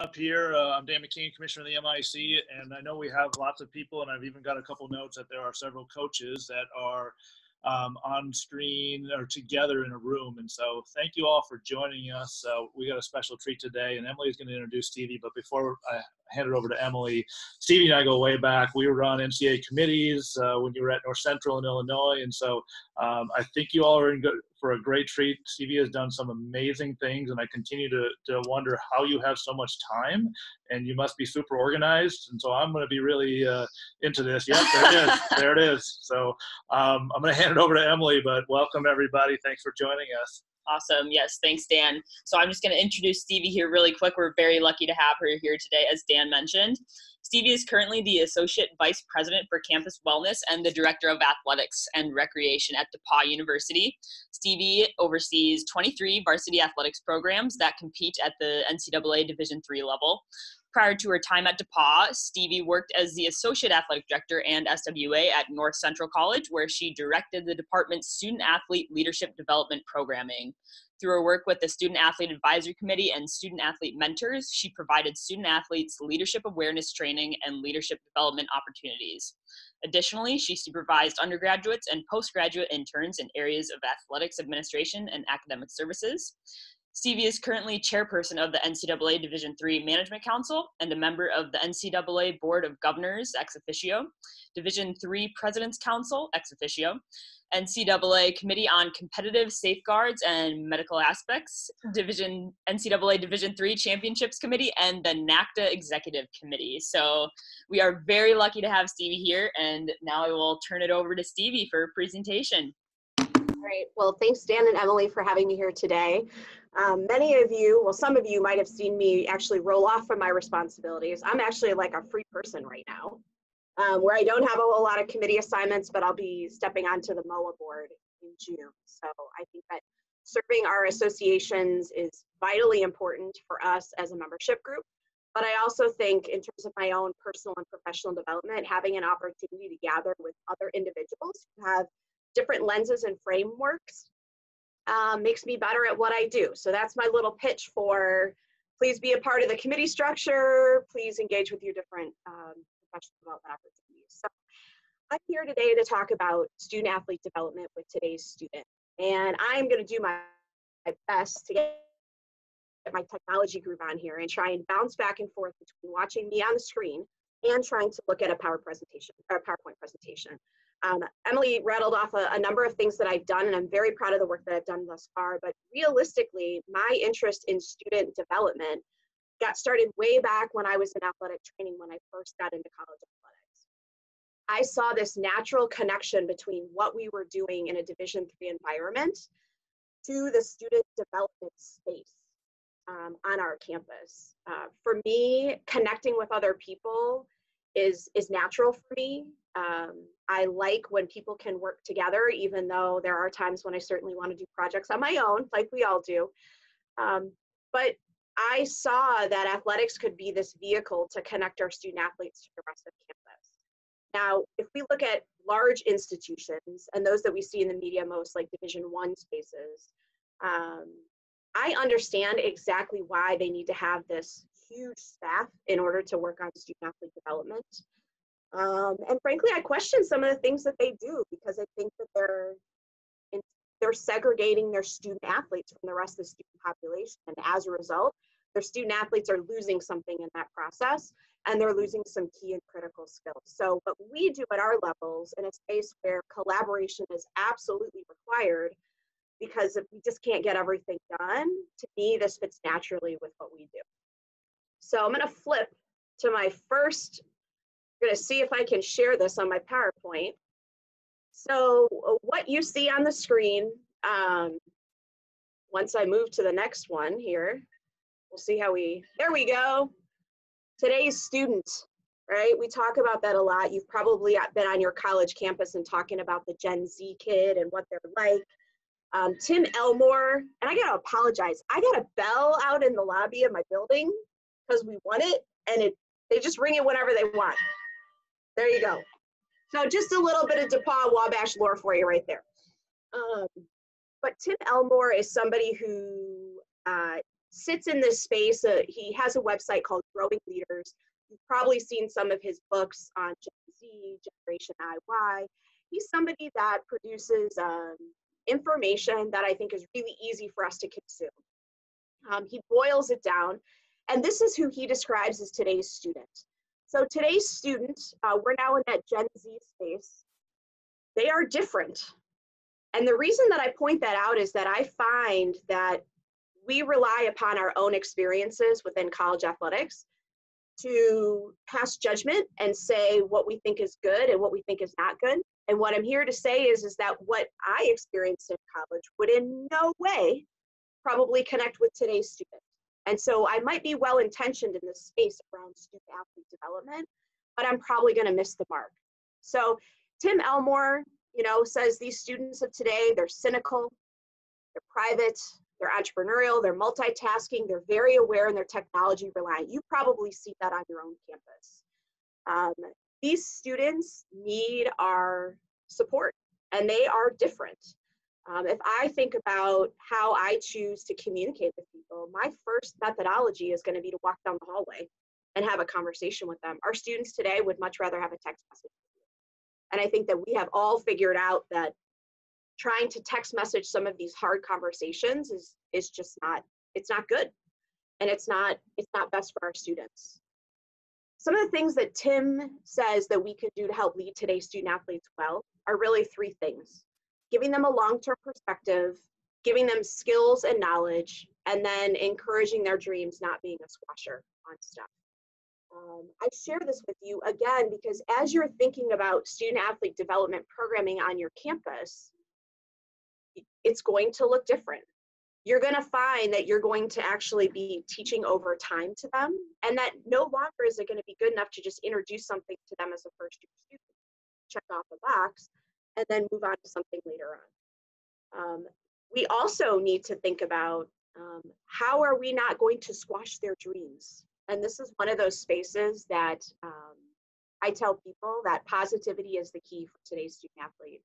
Up here. I'm Dan McKean, Commissioner of the MIAC, and I know we have lots of people, and I've even got a couple notes that there are several coaches that are on screen or together in a room. And so thank you all for joining us. We got a special treat today, and Emily's going to introduce Stevie. But before I hand it over to Emily, Stevie and I go way back. We were on NCAA committees when you were at North Central in Illinois. And so I think you all are in for a great treat. Stevie has done some amazing things, and I continue to wonder how you have so much time, and you must be super organized. And so I'm going to be really into this. Yep, there it is. There it is. So I'm going to hand it over to Emily, but welcome everybody. Thanks for joining us. Awesome. Yes, thanks, Dan. So I'm just going to introduce Stevie here really quick. We're very lucky to have her here today, as Dan mentioned. Stevie is currently the Associate Vice President for Campus Wellness and the Director of Athletics and Recreation at DePauw University. Stevie oversees 23 varsity athletics programs that compete at the NCAA Division III level. Prior to her time at DePauw, Stevie worked as the Associate Athletic Director and SWA at North Central College, where she directed the department's Student-Athlete Leadership Development programming. Through her work with the Student-Athlete Advisory Committee and Student-Athlete Mentors, she provided student-athletes leadership awareness training and leadership development opportunities. Additionally, she supervised undergraduates and postgraduate interns in areas of athletics administration and academic services. Stevie is currently chairperson of the NCAA Division III Management Council and a member of the NCAA Board of Governors ex officio, Division III President's Council ex officio, NCAA Committee on Competitive Safeguards and Medical Aspects, NCAA Division III Championships Committee, and the NACDA Executive Committee. So we are very lucky to have Stevie here, and now I will turn it over to Stevie for a presentation. All right, well, thanks Dan and Emily for having me here today. Many of you, well, some of you might have seen me actually roll off from my responsibilities. I'm actually like a free person right now, where I don't have a lot of committee assignments, but I'll be stepping onto the MOA board in June. So I think that serving our associations is vitally important for us as a membership group. But I also think in terms of my own personal and professional development, having an opportunity to gather with other individuals who have different lenses and frameworks makes me better at what I do. So that's my little pitch for please be a part of the committee structure, please engage with your different professional development opportunities. So I'm here today to talk about student-athlete development with today's student. And I'm going to do my best to get my technology group on here and try and bounce back and forth between watching me on the screen and trying to look at a PowerPoint presentation. Emily rattled off a number of things that I've done, and I'm very proud of the work that I've done thus far. But realistically, my interest in student development got started way back when I was in athletic training when I first got into college athletics. I saw this natural connection between what we were doing in a Division III environment to the student development space on our campus. For me, connecting with other people is natural for me. I like when people can work together, even though there are times when I certainly want to do projects on my own, like we all do. But I saw that athletics could be this vehicle to connect our student athletes to the rest of campus. Now, if we look at large institutions and those that we see in the media most, like Division I spaces, I understand exactly why they need to have this huge staff in order to work on student athlete development. And frankly, I question some of the things that they do because I think that they're segregating their student athletes from the rest of the student population. And as a result, their student athletes are losing something in that process, and they're losing some key and critical skills. So what we do at our levels in a space where collaboration is absolutely required, because if we just can't get everything done, to me, this fits naturally with what we do. So I'm gonna flip to my first, I'm gonna see if I can share this on my PowerPoint. So what you see on the screen, once I move to the next one here, we'll see how there we go. Today's student, right? We talk about that a lot. You've probably been on your college campus and talking about the Gen Z kid and what they're like. Tim Elmore, and I gotta apologize, I got a bell out in the lobby of my building because we won it, and they just ring it whenever they want. There you go. So just a little bit of DePauw Wabash lore for you right there. But Tim Elmore is somebody who sits in this space. He has a website called Growing Leaders. You've probably seen some of his books on Gen Z, Generation IY. He's somebody that produces information that I think is really easy for us to consume. He boils it down, and this is who he describes as today's student. So today's student, we're now in that Gen Z space. They are different. And the reason that I point that out is that I find that we rely upon our own experiences within college athletics to pass judgment and say what we think is good and what we think is not good. And what I'm here to say is that what I experienced in college would in no way probably connect with today's student. And so I might be well-intentioned in this space around student-athlete development, but I'm probably going to miss the mark. So Tim Elmore, says these students of today, they're cynical, they're private, they're entrepreneurial, they're multitasking, they're very aware, and they're technology reliant. You probably see that on your own campus. These students need our support, and they are different. If I think about how I choose to communicate with people, my first methodology is going to be to walk down the hallway and have a conversation with them. Our students today would much rather have a text message. And I think that we have all figured out that trying to text message some of these hard conversations is just not, it's not good. And it's not best for our students. Some of the things that Tim says that we could do to help lead today's student athletes well are really three things: giving them a long-term perspective, giving them skills and knowledge, and then encouraging their dreams, not being a squasher on stuff. I share this with you again because as you're thinking about student athlete development programming on your campus, it's going to look different. You're going to find that you're going to actually be teaching over time to them, and that no longer is it going to be good enough to just introduce something to them as a first-year student, check off a box, and then move on to something later on. We also need to think about how are we not going to squash their dreams? And this is one of those spaces that I tell people that positivity is the key for today's student athlete.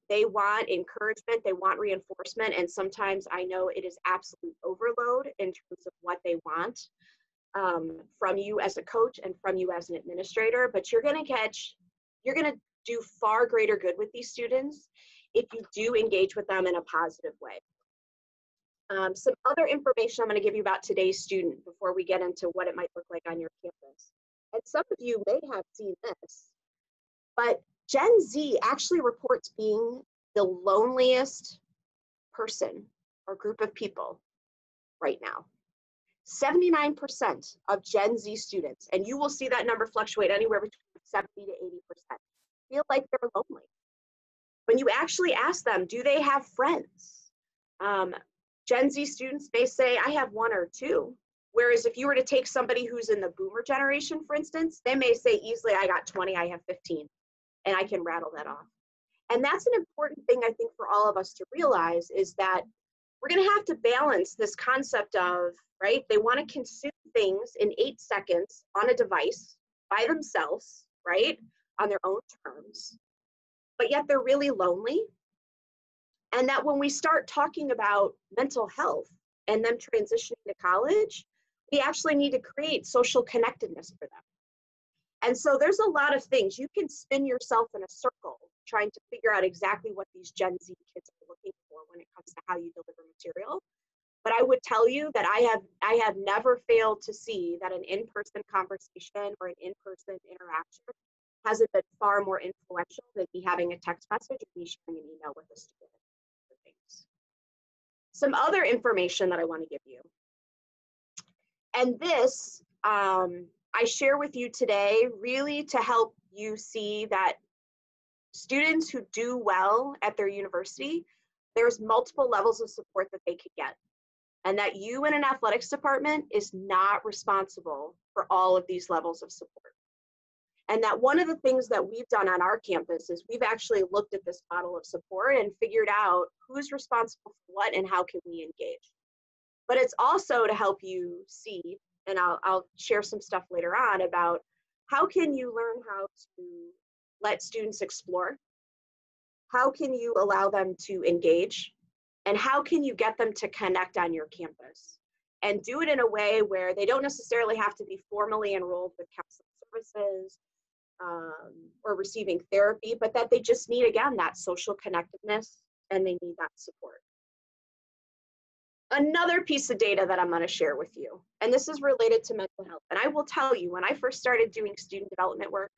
They want encouragement, they want reinforcement, and sometimes I know it is absolute overload in terms of what they want from you as a coach and from you as an administrator, but you're gonna do far greater good with these students if you do engage with them in a positive way. Some other information I'm going to give you about today's student before we get into what it might look like on your campus. And some of you may have seen this, but Gen Z actually reports being the loneliest person or group of people right now. 79% of Gen Z students, and you will see that number fluctuate anywhere between 70 to 80%, feel like they're lonely. When you actually ask them, do they have friends? Gen Z students may say, I have one or two. Whereas if you were to take somebody who's in the boomer generation, for instance, they may say easily, I got 20, I have 15, and I can rattle that off. And that's an important thing, I think, for all of us to realize is that we're going to have to balance this concept of, right, they want to consume things in 8 seconds on a device by themselves, right, on their own terms, but yet they're really lonely. And that when we start talking about mental health and them transitioning to college, we actually need to create social connectedness for them. And so there's a lot of things. You can spin yourself in a circle trying to figure out exactly what these Gen Z kids are looking for when it comes to how you deliver material. But I would tell you that I have never failed to see that an in-person conversation or an in-person interaction hasn't been far more influential than me having a text message or me sharing an email with a student. Some other information that I want to give you. And this I share with you today really to help you see that students who do well at their university, there's multiple levels of support that they could get. And that you in an athletics department is not responsible for all of these levels of support. And that one of the things that we've done on our campus is we've actually looked at this model of support and figured out who's responsible for what and how can we engage. But it's also to help you see, and I'll share some stuff later on about how can you learn how to let students explore, how can you allow them to engage, and how can you get them to connect on your campus. and do it in a way where they don't necessarily have to be formally enrolled with counseling services or receiving therapy, but that they just need, again, that social connectedness and they need that support. Another piece of data that I'm going to share with you, and this is related to mental health. And I will tell you, when I first started doing student development work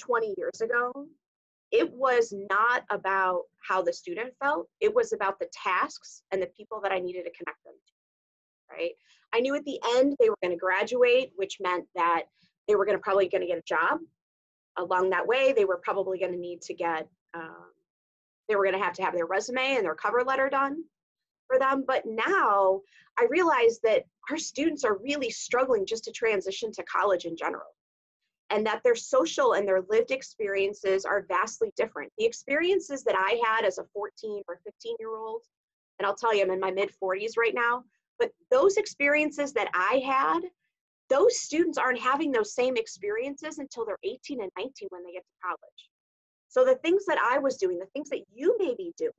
20 years ago, it was not about how the student felt. It was about the tasks and the people that I needed to connect them to, right? I knew at the end they were going to graduate, which meant that they were probably going to get a job. Along that way, they were probably going to need to get, they were going to have their resume and their cover letter done for them. But now I realize that our students are really struggling just to transition to college in general, and that their social and their lived experiences are vastly different. The experiences that I had as a 14 or 15-year-old, and I'll tell you, I'm in my mid-40s right now, but those experiences that I had, those students aren't having those same experiences until they're 18 and 19 when they get to college. So the things that I was doing, the things that you may be doing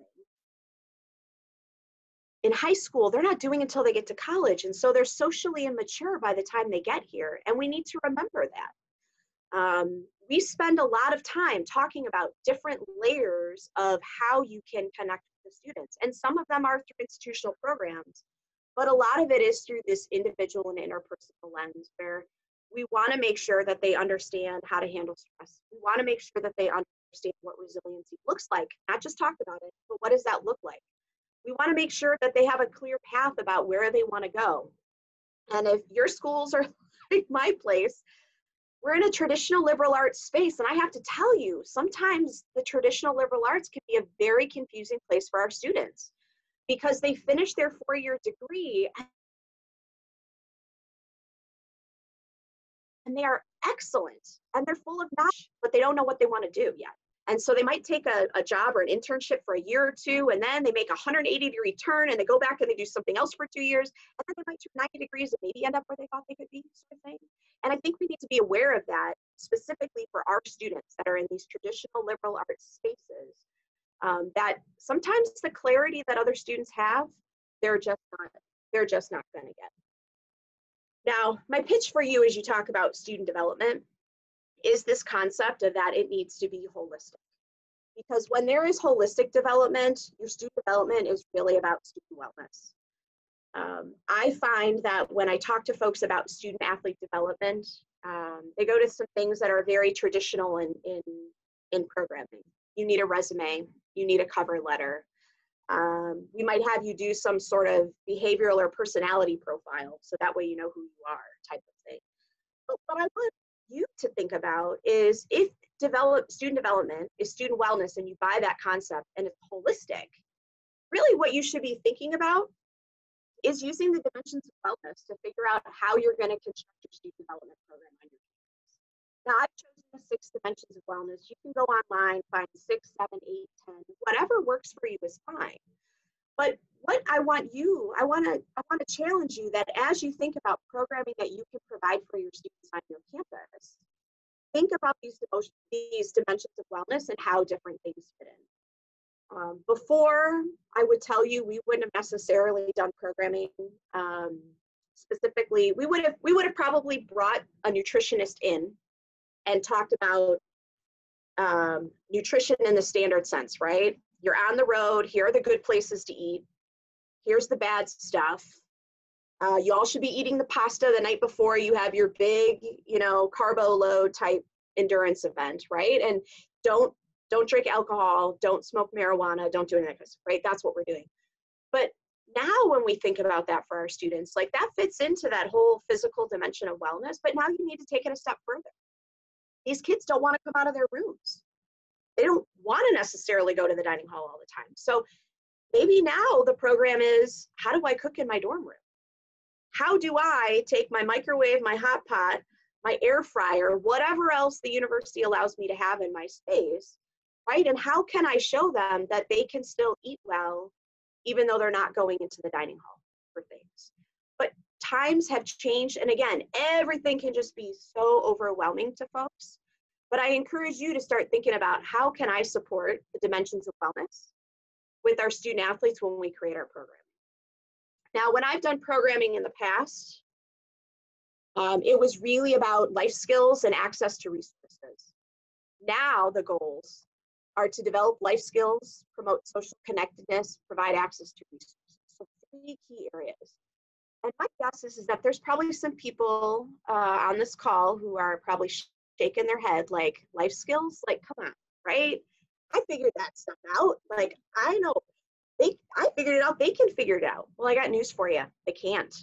in high school, they're not doing until they get to college. And so they're socially immature by the time they get here. And we need to remember that. We spend a lot of time talking about different layers of how you can connect with the students. And some of them are through institutional programs, but a lot of it is through this individual and interpersonal lens where we want to make sure that they understand how to handle stress. We want to make sure that they understand what resiliency looks like, not just talk about it, but what does that look like? We want to make sure that they have a clear path about where they want to go. And if your schools are like my place, we're in a traditional liberal arts space. And I have to tell you, sometimes the traditional liberal arts can be a very confusing place for our students because they finish their 4-year degree and they are excellent and they're full of knowledge, but they don't know what they want to do yet. And so they might take a job or an internship for a year or two, and then they make a 180-degree turn and they go back and they do something else for 2 years, and then they might turn 90 degrees and maybe end up where they thought they could be, sort of thing. And I think we need to be aware of that, specifically for our students that are in these traditional liberal arts spaces, that sometimes the clarity that other students have, they're just not going to get. Now, my pitch for you as you talk about student development is this concept of that it needs to be holistic. Because when there is holistic development, your student development is really about student wellness. I find that when I talk to folks about student athlete development, they go to some things that are very traditional in programming. You need a resume, you need a cover letter. We might have you do some sort of behavioral or personality profile, so that way you know who you are, type of thing. But what I want you to think about is if student development is student wellness and you buy that concept and it's holistic, really what you should be thinking about is using the dimensions of wellness to figure out how you're going to construct your student development program on your campus. Now, I've chosen the 6 dimensions of wellness. You can go online, find 6, 7, 8, 10, whatever works for you is fine. But what I want to challenge you that as you think about programming that you can provide for your students on your campus, think about these dimensions of wellness and how different things fit in. Before, I would tell you we wouldn't have necessarily done programming. Specifically, we would have probably brought a nutritionist in and talked about nutrition in the standard sense, right? You're on the road, here are the good places to eat, here's the bad stuff. You all should be eating the pasta the night before you have your big, carbo load type endurance event, right? And don't drink alcohol, don't smoke marijuana, don't do any of this, right? That's what we're doing. But now when we think about that for our students, like that fits into that whole physical dimension of wellness, but now you need to take it a step further. These kids don't want to come out of their rooms. They don't want to necessarily go to the dining hall all the time. So maybe now the program is, how do I cook in my dorm room? How do I take my microwave, my hot pot, my air fryer, whatever else the university allows me to have in my space, right? And how can I show them that they can still eat well, even though they're not going into the dining hall for things? But times have changed. And again, everything can just be so overwhelming to folks. But I encourage you to start thinking about how can I support the dimensions of wellness with our student athletes when we create our program. Now, when I've done programming in the past, it was really about life skills and access to resources. Now the goals are to develop life skills, promote social connectedness, provide access to resources. So 3 key areas. And my guess is that there's probably some people on this call who are probably shaking their head like, life skills? Like, come on, right? I figured that stuff out. Like, I know, I figured it out, they can figure it out. Well, I got news for you. They can't.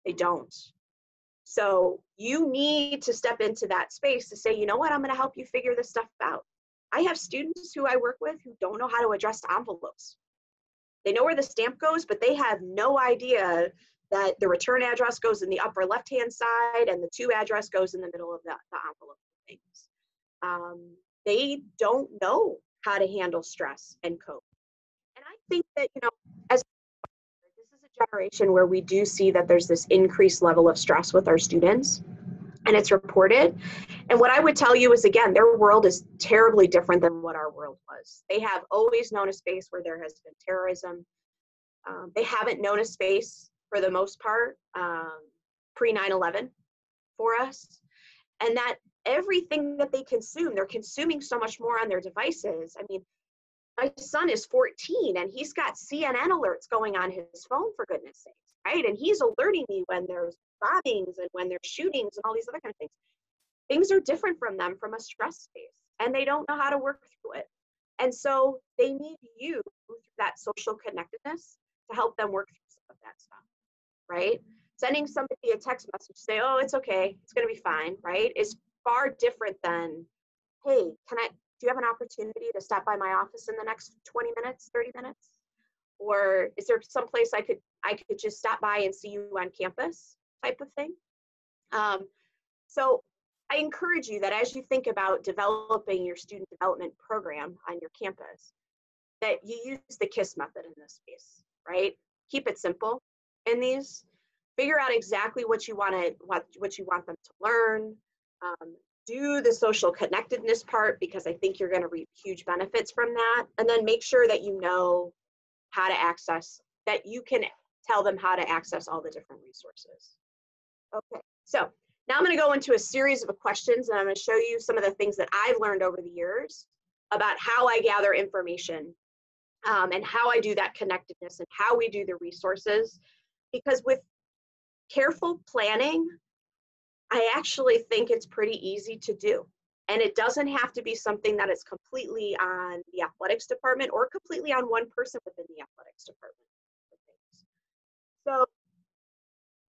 They don't. So you need to step into that space to say, you know what, I'm going to help you figure this stuff out. I have students who I work with who don't know how to address envelopes. They know where the stamp goes, but they have no idea that the return address goes in the upper left-hand side and the to address goes in the middle of the envelope things. They don't know how to handle stress and cope. And I think that, you know, as this is a generation where we do see that there's this increased level of stress with our students, and it's reported. And what I would tell you is, again, their world is terribly different than what our world was. They have always known a space where there has been terrorism. They haven't known a space, for the most part, pre 9/11 for us. And that everything that they consume, they're consuming so much more on their devices. I mean, my son is 14 and he's got CNN alerts going on his phone, for goodness sakes, right? And he's alerting me when there's bombings and when there's shootings and all these other kind of things. Things are different from them from a stress space, and they don't know how to work through it. And so they need you, through that social connectedness, to help them work through some of that stuff, right? Sending somebody a text message, say, oh, it's okay, it's gonna be fine, right? Is far different than, hey, do you have an opportunity to stop by my office in the next 20 minutes, 30 minutes? Or is there some place I could just stop by and see you on campus, type of thing? So I encourage you that as you think about developing your student development program on your campus, that you use the KISS method in this space, right? Keep it simple in these. Figure out exactly what you want them to learn. Do the social connectedness part, because I think you're going to reap huge benefits from that. And then make sure that you know how to access, that you can tell them how to access all the different resources. Okay, so now I'm going to go into a series of questions, and I'm going to show you some of the things that I've learned over the years about how I gather information and how I do that connectedness and how we do the resources. Because with careful planning, I actually think it's pretty easy to do. And it doesn't have to be something that is completely on the athletics department or completely on one person within the athletics department. So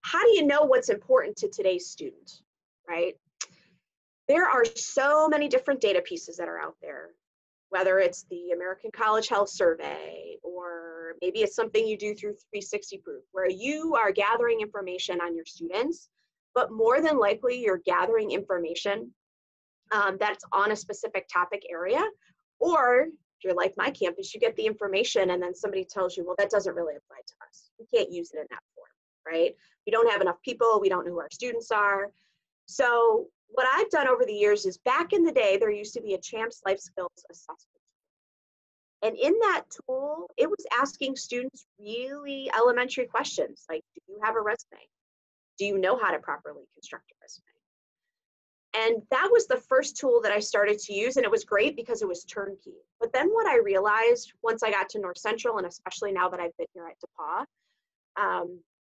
how do you know what's important to today's student, right? There are so many different data pieces that are out there, whether it's the American College Health Survey, or maybe it's something you do through 360 Group, where you are gathering information on your students, but more than likely you're gathering information that's on a specific topic area. Or if you're like my campus, you get the information and then somebody tells you, well, that doesn't really apply to us. We can't use it in that form, right? We don't have enough people. We don't know who our students are. So what I've done over the years is, back in the day, there used to be a CHAMPS Life Skills Assessment. And in that tool, it was asking students really elementary questions like, do you have a resume? Do you know how to properly construct a resume? And that was the first tool that I started to use, and it was great because it was turnkey. But then what I realized once I got to North Central, and especially now that I've been here at DePauw,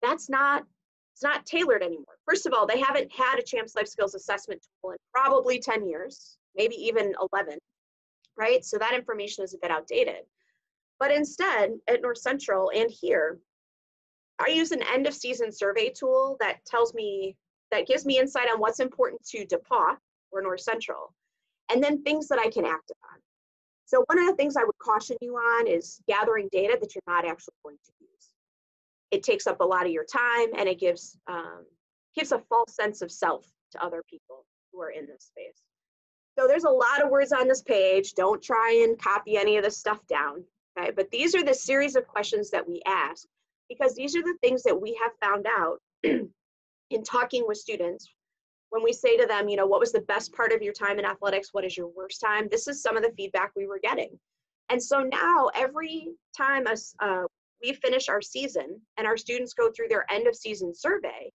it's not tailored anymore. First of all, they haven't had a CHAMPS Life Skills Assessment tool in probably 10 years, maybe even 11, right? So that information is a bit outdated. But instead, at North Central and here, I use an end of season survey tool that gives me insight on what's important to DePauw or North Central, and then things that I can act upon. So one of the things I would caution you on is gathering data that you're not actually going to use. It takes up a lot of your time, and it gives a false sense of self to other people who are in this space. So there's a lot of words on this page. Don't try and copy any of this stuff down, okay? But these are the series of questions that we ask, because these are the things that we have found out in talking with students. When we say to them, you know, what was the best part of your time in athletics? What is your worst time? This is some of the feedback we were getting. And so now every time we finish our season and our students go through their end of season survey,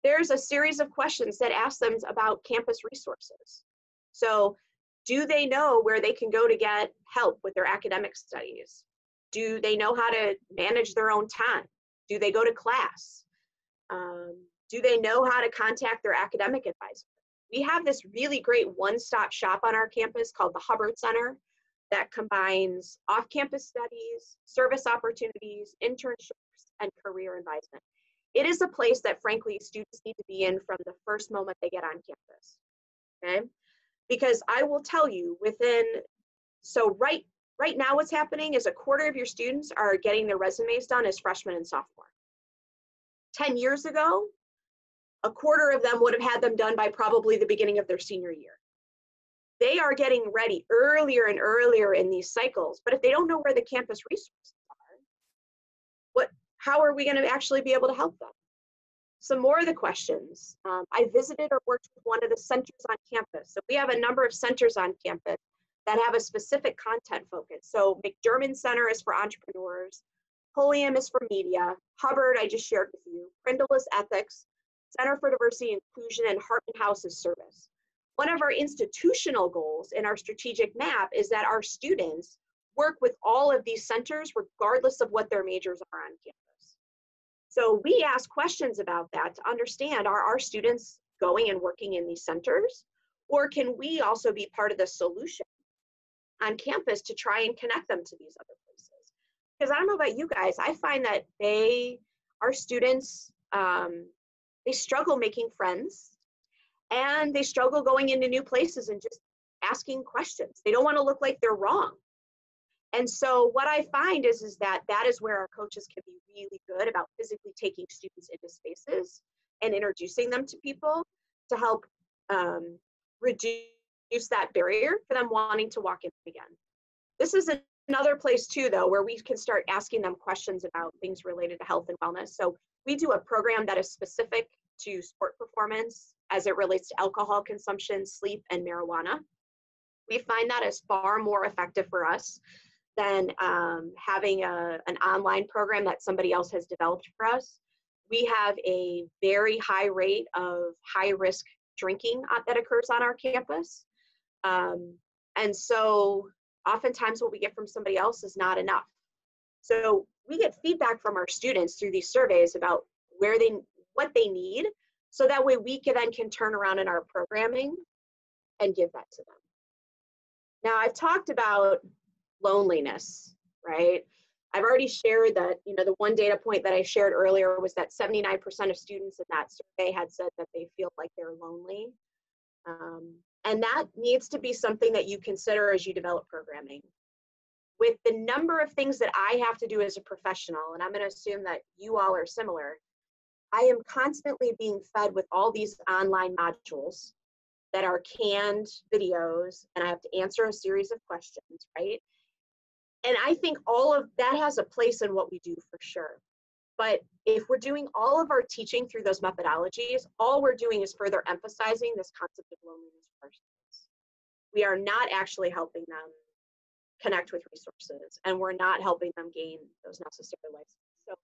there's a series of questions that ask them about campus resources. So do they know where they can go to get help with their academic studies? Do they know how to manage their own time? Do they go to class? Do they know how to contact their academic advisor? We have this really great one-stop shop on our campus called the Hubbard Center that combines off-campus studies, service opportunities, internships, and career advisement. It is a place that, frankly, students need to be in from the first moment they get on campus, okay? Because I will tell you, so right now what's happening is a quarter of your students are getting their resumes done as freshmen and sophomore. 10 years ago, a quarter of them would have had them done by probably the beginning of their senior year. They are getting ready earlier and earlier in these cycles, but if they don't know where the campus resources are, how are we going to actually be able to help them? Some more of the questions. I visited or worked with one of the centers on campus. So we have a number of centers on campus that have a specific content focus. So McDermott Center is for entrepreneurs, Pulliam is for media, Hubbard I just shared with you, Prindle is ethics, Center for Diversity and Inclusion, and Hartman House is service. One of our institutional goals in our strategic map is that our students work with all of these centers regardless of what their majors are on campus. So we ask questions about that to understand, are our students going and working in these centers? Or can we also be part of the solution on campus to try and connect them to these other places? Because I don't know about you guys, I find that our students, they struggle making friends, and they struggle going into new places and just asking questions. They don't want to look like they're wrong. And so what I find is that is where our coaches can be really good about physically taking students into spaces and introducing them to people to help reduce that barrier for them wanting to walk in again. This is another place too, though, where we can start asking them questions about things related to health and wellness. So we do a program that is specific to sport performance as it relates to alcohol consumption, sleep, and marijuana. We find that is far more effective for us than having an online program that somebody else has developed for us. We have a very high rate of high-risk drinking that occurs on our campus. And so oftentimes what we get from somebody else is not enough. So we get feedback from our students through these surveys about what they need, so that way we can turn around in our programming and give that to them. Now, I've talked about loneliness, right? I've already shared that, the one data point that I shared earlier was that 79% of students in that survey had said that they feel like they're lonely. And that needs to be something that you consider as you develop programming. With the number of things that I have to do as a professional, and I'm going to assume that you all are similar, I am constantly being fed with all these online modules that are canned videos, and I have to answer a series of questions, right? And I think all of that has a place in what we do for sure. But if we're doing all of our teaching through those methodologies, all we're doing is further emphasizing this concept of loneliness for our students. We are not actually helping them connect with resources, and we're not helping them gain those necessary life skills. So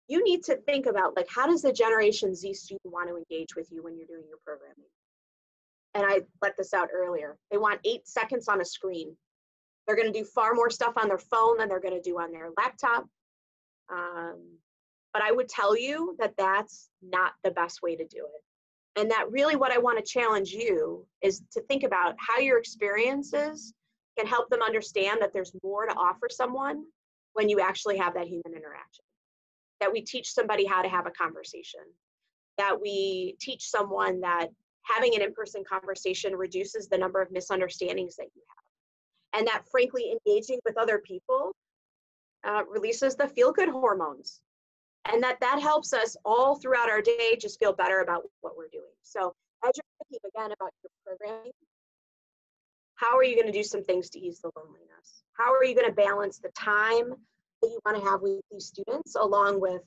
you need to think about, how does the Generation Z student want to engage with you when you're doing your programming? And I let this out earlier. They want 8 seconds on a screen. They're going to do far more stuff on their phone than they're going to do on their laptop. But I would tell you that that's not the best way to do it. And that really what I want to challenge you is to think about how your experiences can help them understand that there's more to offer someone when you actually have that human interaction. That we teach somebody how to have a conversation. That we teach someone that having an in-person conversation reduces the number of misunderstandings that you have. And that, frankly, engaging with other people releases the feel-good hormones. And that helps us all throughout our day just feel better about what we're doing. So as you're thinking again about your programming, how are you going to do some things to ease the loneliness? How are you going to balance the time that you want to have with these students along with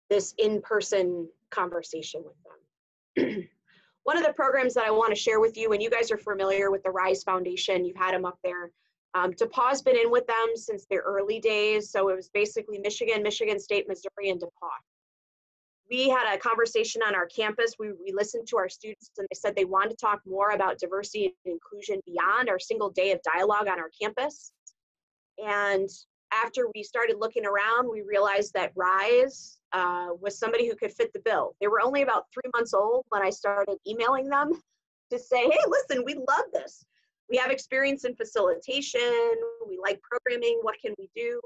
this in-person conversation with them? One of the programs that I want to share with you, and you guys are familiar with the RISE Foundation, you've had them up there. DePauw's been in with them since their early days. So it was basically Michigan, Michigan State, Missouri, and DePauw. We had a conversation on our campus. We listened to our students, and they said they wanted to talk more about diversity and inclusion beyond our single day of dialogue on our campus. And after we started looking around, we realized that RISE was somebody who could fit the bill. They were only about 3 months old when I started emailing them to say, hey, listen, we love this. We have experience in facilitation. We like programming. What can we do?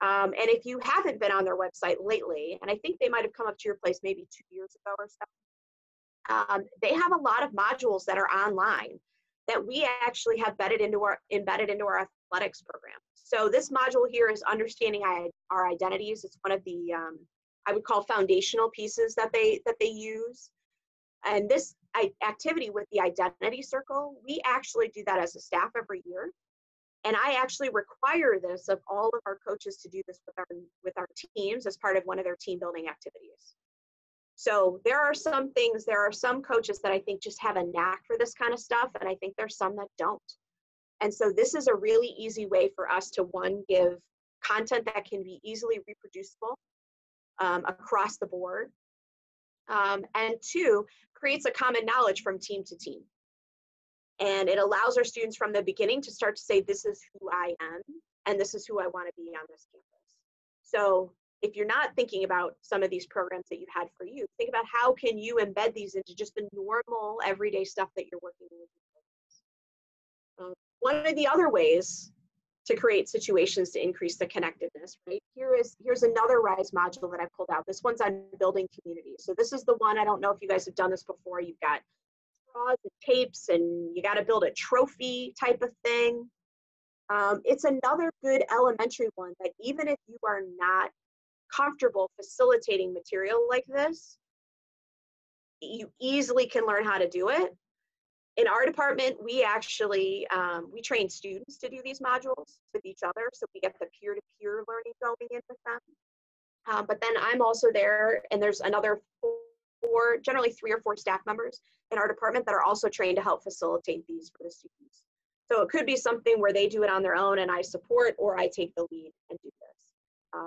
And if you haven't been on their website lately, and I think they might have come up to your place maybe 2 years ago or so, they have a lot of modules that are online that we actually have embedded into our athletics program. So this module here is understanding our identities. It's one of the I would call foundational pieces that they use. And this activity with the identity circle, we actually do that as a staff every year. And I actually require this of all of our coaches to do this with our teams as part of one of their team building activities. So there are some coaches that I think just have a knack for this kind of stuff, and I think there's some that don't. And so this is a really easy way for us to, one, give content that can be easily reproducible across the board, and two, creates a common knowledge from team to team. And it allows our students from the beginning to start to say, this is who I am, and this is who I want to be on this campus. So if you're not thinking about some of these programs that you've had for you, think about how can you embed these into just the normal everyday stuff that you're working with. One of the other ways to create situations to increase the connectedness, right? Here's another RISE module that I pulled out. This one's on building community. So this is the one, I don't know if you guys have done this before. You've got straws and tapes, and you got to build a trophy type of thing. It's another good elementary one that even if you are not comfortable facilitating material like this, you easily can learn how to do it. In our department, we actually, we train students to do these modules with each other, so we get the peer-to-peer learning going in with them. But then I'm also there, and there's another generally 3 or 4 staff members in our department that are also trained to help facilitate these for the students. So it could be something where they do it on their own and I support, or I take the lead and do this.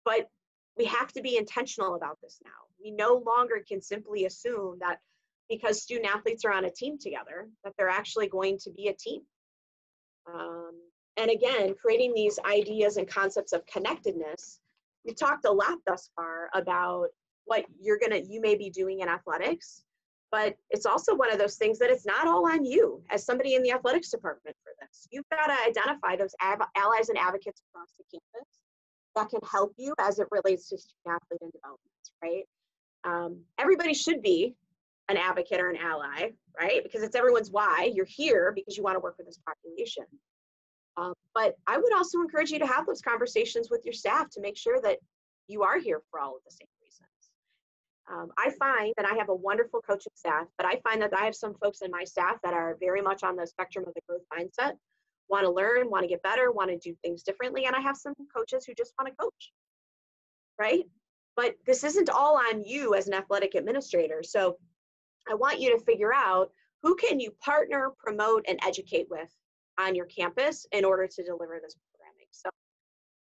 But we have to be intentional about this now. We no longer can simply assume that because student athletes are on a team together, that they're actually going to be a team. And again, creating these ideas and concepts of connectedness, we've talked a lot thus far about what you may be doing in athletics, but it's also one of those things that it's not all on you as somebody in the athletics department for this. You've got to identify those allies and advocates across the campus that can help you as it relates to student athlete and development, right? Everybody should be an advocate or an ally, right? Because it's everyone's why. You're here because you want to work with this population. But I would also encourage you to have those conversations with your staff to make sure that you are here for all of the same reasons. I find that I have a wonderful coaching staff, but I find that I have some folks in my staff that are very much on the spectrum of the growth mindset, want to learn, want to get better, want to do things differently. And I have some coaches who just want to coach, right? But this isn't all on you as an athletic administrator. So I want you to figure out who can you partner, promote, and educate with on your campus in order to deliver this programming. So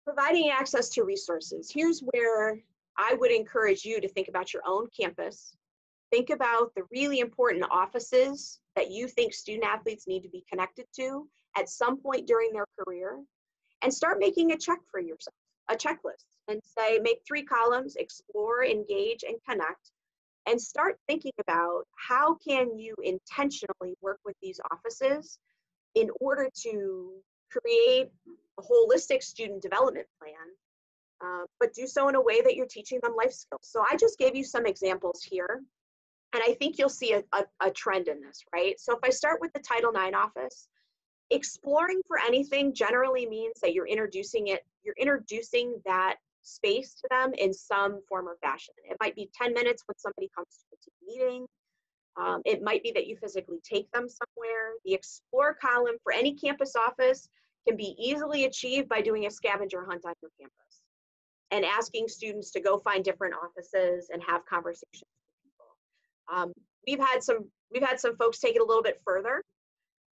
providing access to resources. Here's where I would encourage you to think about your own campus. Think about the really important offices that you think student athletes need to be connected to at some point during their career, and start making a check for yourself, a checklist, and say, make 3 columns, explore, engage, and connect. And start thinking about how can you intentionally work with these offices in order to create a holistic student development plan, but do so in a way that you're teaching them life skills. So I just gave you some examples here, and I think you'll see a trend in this, right? So if I start with the Title IX office, exploring for anything generally means that you're introducing that space to them in some form or fashion. It might be 10 minutes when somebody comes to a team meeting. It might be that you physically take them somewhere. The explore column for any campus office can be easily achieved by doing a scavenger hunt on your campus and asking students to go find different offices and have conversations with people. We've had some folks take it a little bit further.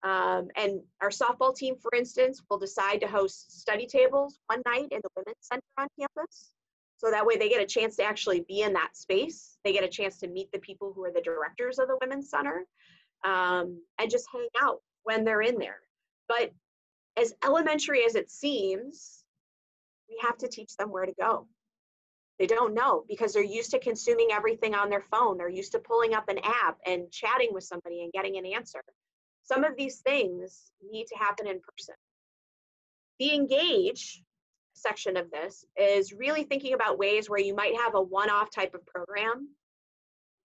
And our softball team, for instance, will decide to host study tables one night in the Women's Center on campus. So that way they get a chance to actually be in that space. They get a chance to meet the people who are the directors of the Women's Center, and just hang out when they're in there. But as elementary as it seems, we have to teach them where to go. They don't know because they're used to consuming everything on their phone. They're used to pulling up an app and chatting with somebody and getting an answer. Some of these things need to happen in person. The engage section of this is really thinking about ways where you might have a one-off type of program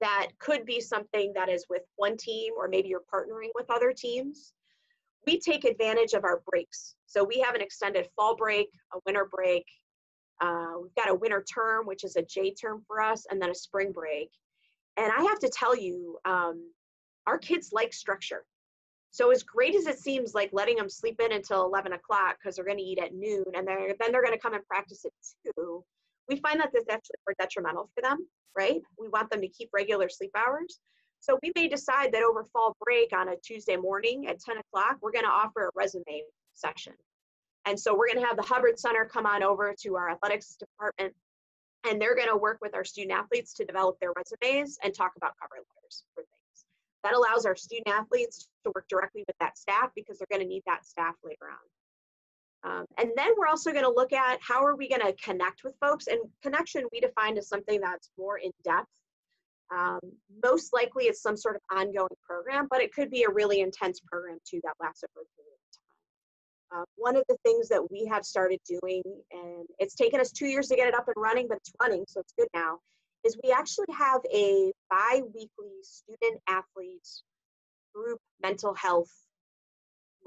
that could be something that is with one team, or maybe you're partnering with other teams. We take advantage of our breaks. So we have an extended fall break, a winter break. We've got a winter term, which is a J term for us, and then a spring break. And I have to tell you, our kids like structure. So as great as it seems like letting them sleep in until 11 o'clock because they're going to eat at noon, and then they're going to come and practice at 2, we find that this is actually more detrimental for them, right? We want them to keep regular sleep hours. So we may decide that over fall break on a Tuesday morning at 10 o'clock, we're going to offer a resume session. And so we're going to have the Hubbard Center come on over to our athletics department, and they're going to work with our student athletes to develop their resumes and talk about cover letters for things. That allows our student athletes to work directly with that staff because they're going to need that staff later on. And then we're also going to look at how are we going to connect with folks. And connection we define as something that's more in depth. Most likely it's some sort of ongoing program, but it could be a really intense program too that lasts over a period of time. One of the things that we have started doing, and it's taken us 2 years to get it up and running, but it's running, so it's good now, is we actually have a bi-weekly student athlete group mental health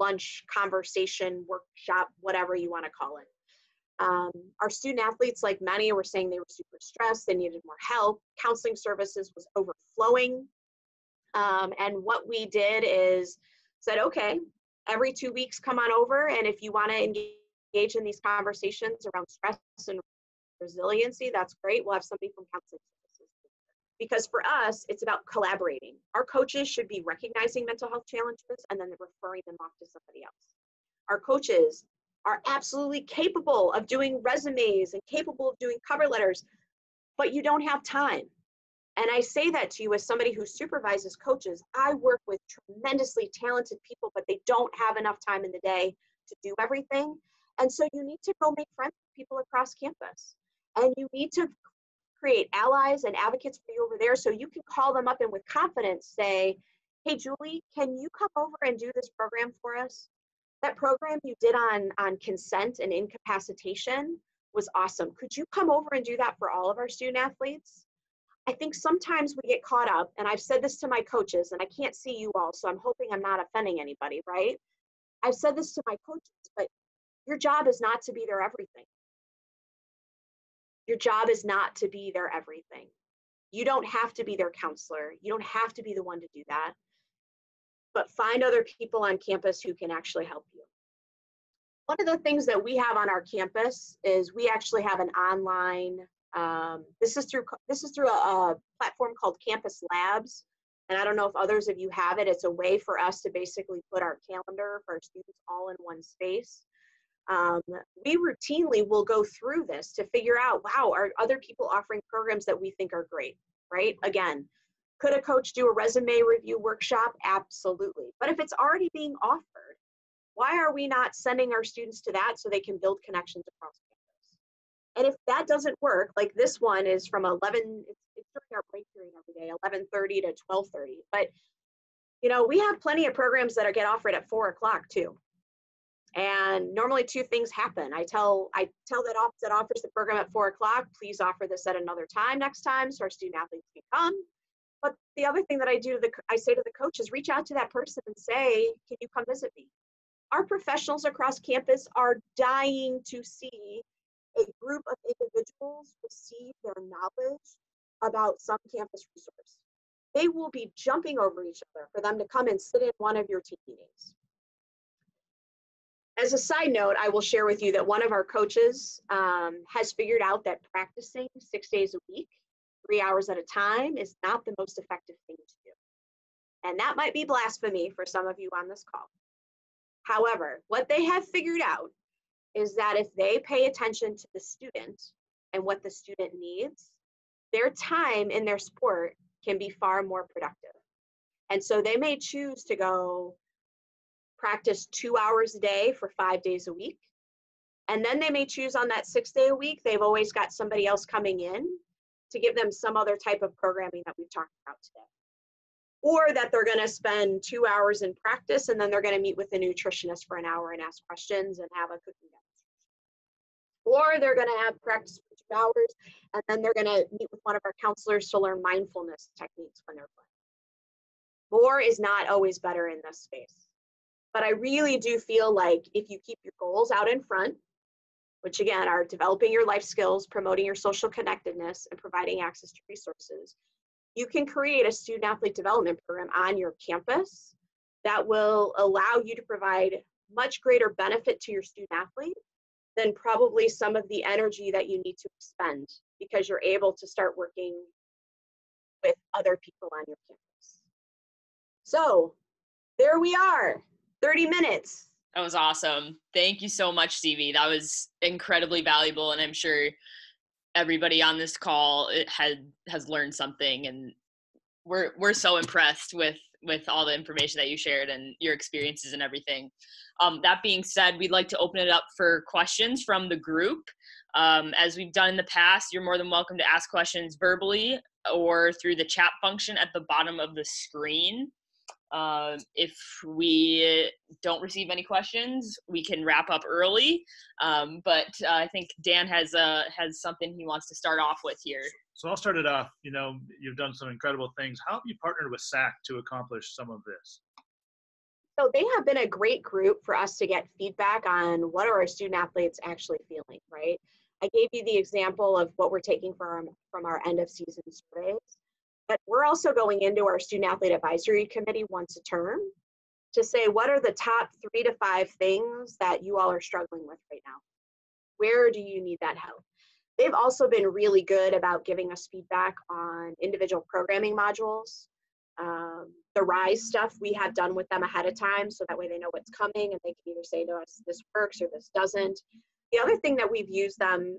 lunch, conversation, workshop, whatever you want to call it. Our student athletes, like many, were saying they were super stressed, they needed more help. Counseling services was overflowing. And what we did is said, okay, every 2 weeks, come on over. And if you want to engage in these conversations around stress and resiliency, that's great. We'll have somebody from counseling services. Because for us, it's about collaborating. Our coaches should be recognizing mental health challenges and then referring them off to somebody else. Our coaches are absolutely capable of doing resumes and capable of doing cover letters, but you don't have time. And I say that to you as somebody who supervises coaches. I work with tremendously talented people, but they don't have enough time in the day to do everything. And so you need to go make friends with people across campus. And you need to create allies and advocates for you over there so you can call them up and with confidence say, hey, Julie, can you come over and do this program for us? That program you did on consent and incapacitation was awesome. Could you come over and do that for all of our student athletes? I think sometimes we get caught up, and I've said this to my coaches, and I can't see you all, so I'm hoping I'm not offending anybody, right? I've said this to my coaches, but your job is not to be their everything. Your job is not to be their everything. You don't have to be their counselor. You don't have to be the one to do that. But find other people on campus who can actually help you. One of the things that we have on our campus is we actually have an online, this is through a platform called Campus Labs. And I don't know if others of you have it. It's a way for us to basically put our calendar for our students all in one space. We routinely will go through this to figure out, wow, are other people offering programs that we think are great, right? Again, could a coach do a resume review workshop? Absolutely. But if it's already being offered, why are we not sending our students to that so they can build connections across campus? And if that doesn't work, like this one is from 11, it's during our break period every day, 11:30 to 12:30. But, you know, we have plenty of programs that get offered at 4 o'clock too. And normally 2 things happen. I tell that office that offers the program at 4 o'clock, please offer this at another time next time so our student athletes can come. But the other thing that I say to the coaches, reach out to that person and say, can you come visit me? Our professionals across campus are dying to see a group of individuals receive their knowledge about some campus resource. They will be jumping over each other for them to come and sit in one of your team meetings. As a side note, I will share with you that one of our coaches has figured out that practicing 6 days a week, 3 hours at a time, is not the most effective thing to do. And that might be blasphemy for some of you on this call. However, what they have figured out is that if they pay attention to the student and what the student needs, their time in their sport can be far more productive. And so they may choose to go practice 2 hours a day for 5 days a week. And then they may choose on that 6th day a week, they've always got somebody else coming in to give them some other type of programming that we've talked about today. Or that they're gonna spend 2 hours in practice and then they're gonna meet with a nutritionist for an hour and ask questions and have a cooking demonstration. Or they're gonna have practice for 2 hours and then they're gonna meet with one of our counselors to learn mindfulness techniques when they're playing. More is not always better in this space. But I really do feel like if you keep your goals out in front, which again are developing your life skills, promoting your social connectedness, and providing access to resources, you can create a student athlete development program on your campus that will allow you to provide much greater benefit to your student athlete than probably some of the energy that you need to expend, because you're able to start working with other people on your campus. So there we are, 30 minutes. That was awesome. Thank you so much, Stevie. That was incredibly valuable, and I'm sure everybody on this call has learned something, and we're so impressed with all the information that you shared and your experiences and everything. That being said, we'd like to open it up for questions from the group. As we've done in the past, you're more than welcome to ask questions verbally or through the chat function at the bottom of the screen. If we don't receive any questions, we can wrap up early. But I think Dan has something he wants to start off with here. So I'll start it off. You know, you've done some incredible things. How have you partnered with SAC to accomplish some of this? So they have been a great group for us to get feedback on what are our student athletes actually feeling, right? I gave you the example of what we're taking from our end of season surveys. But we're also going into our student athlete advisory committee once a term to say, what are the top 3 to 5 things that you all are struggling with right now? Where do you need that help? They've also been really good about giving us feedback on individual programming modules. The RISE stuff we have done with them ahead of time, so that way they know what's coming and they can either say to us, this works or this doesn't. The other thing that we've used them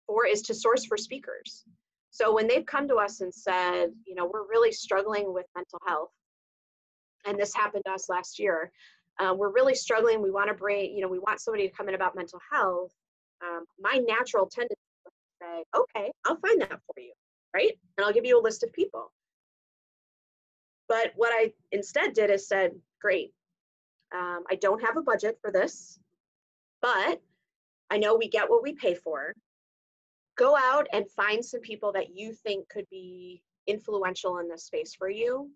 for is to source for speakers. So when they've come to us and said, you know, we're really struggling with mental health, and this happened to us last year, we're really struggling, we want to bring, you know, we want somebody to come in about mental health, my natural tendency is to say, okay, I'll find that for you, right? And I'll give you a list of people. But what I instead did is said, great, I don't have a budget for this, but I know we get what we pay for. Go out and find some people that you think could be influential in this space for you,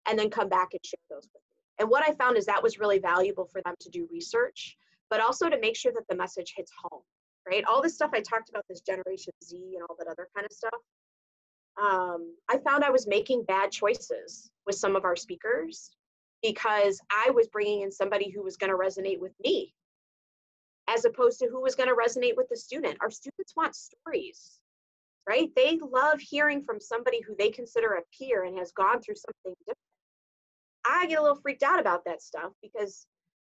and then come back and share those with me. And what I found is that was really valuable for them to do research, but also to make sure that the message hits home, right? All this stuff I talked about, this Generation Z and all that other kind of stuff, I found I was making bad choices with some of our speakers because I was bringing in somebody who was going to resonate with me, as opposed to who was going to resonate with the student. Our students want stories, right? They love hearing from somebody who they consider a peer and has gone through something different. I get a little freaked out about that stuff because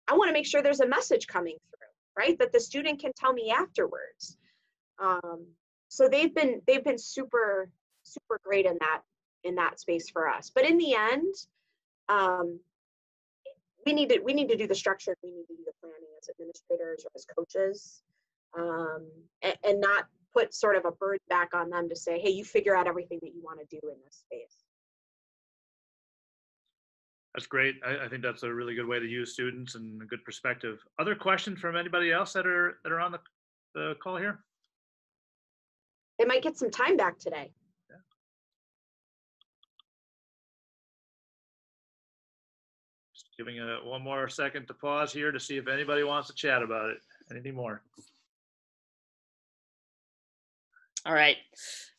I want to make sure there's a message coming through, right? That the student can tell me afterwards. So they've been super, super great in that space for us. But in the end, we need to do the structure. We need to do the planning as administrators or as coaches, and not put sort of a burden back on them to say, hey, you figure out everything that you want to do in this space. That's great. I think that's a really good way to use students and a good perspective. Other questions from anybody else that are on the call here? They might get some time back today. Yeah. Just giving one more second to pause here to see if anybody wants to chat about it. Anything more? All right.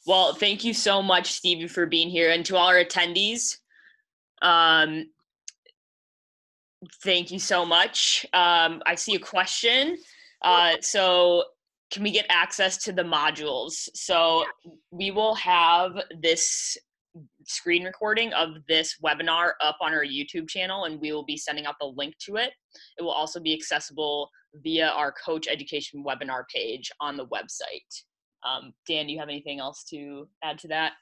Well, thank you so much, Stevie, for being here. And to all our attendees, thank you so much. I see a question. So can we get access to the modules? So we will have this screen recording of this webinar up on our YouTube channel, and we will be sending out the link to it. It will also be accessible via our coach education webinar page on the website. Dan, do you have anything else to add to that?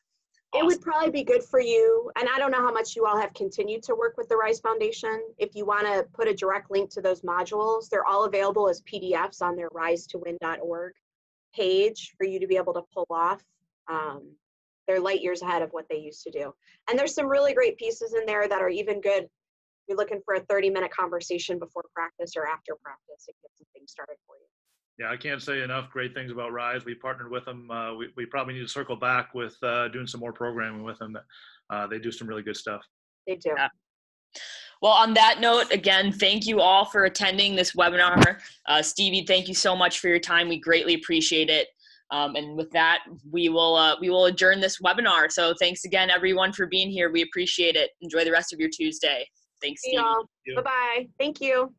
It would probably be good for you, and I don't know how much you all have continued to work with the Rise Foundation. If you want to put a direct link to those modules, they're all available as PDFs on their risetowin.org page for you to be able to pull off. They're light years ahead of what they used to do. And there's some really great pieces in there that are even good. You're looking for a 30-minute conversation before practice or after practice. It gets some things started for you. Yeah, I can't say enough great things about Rise. We partnered with them. We probably need to circle back with doing some more programming with them. They do some really good stuff. They do. Yeah. Well, on that note, again, thank you all for attending this webinar. Stevie, thank you so much for your time. We greatly appreciate it. And with that, we will adjourn this webinar. So thanks again, everyone, for being here. We appreciate it. Enjoy the rest of your Tuesday. Thanks, Stevie. Bye-bye. Thank you.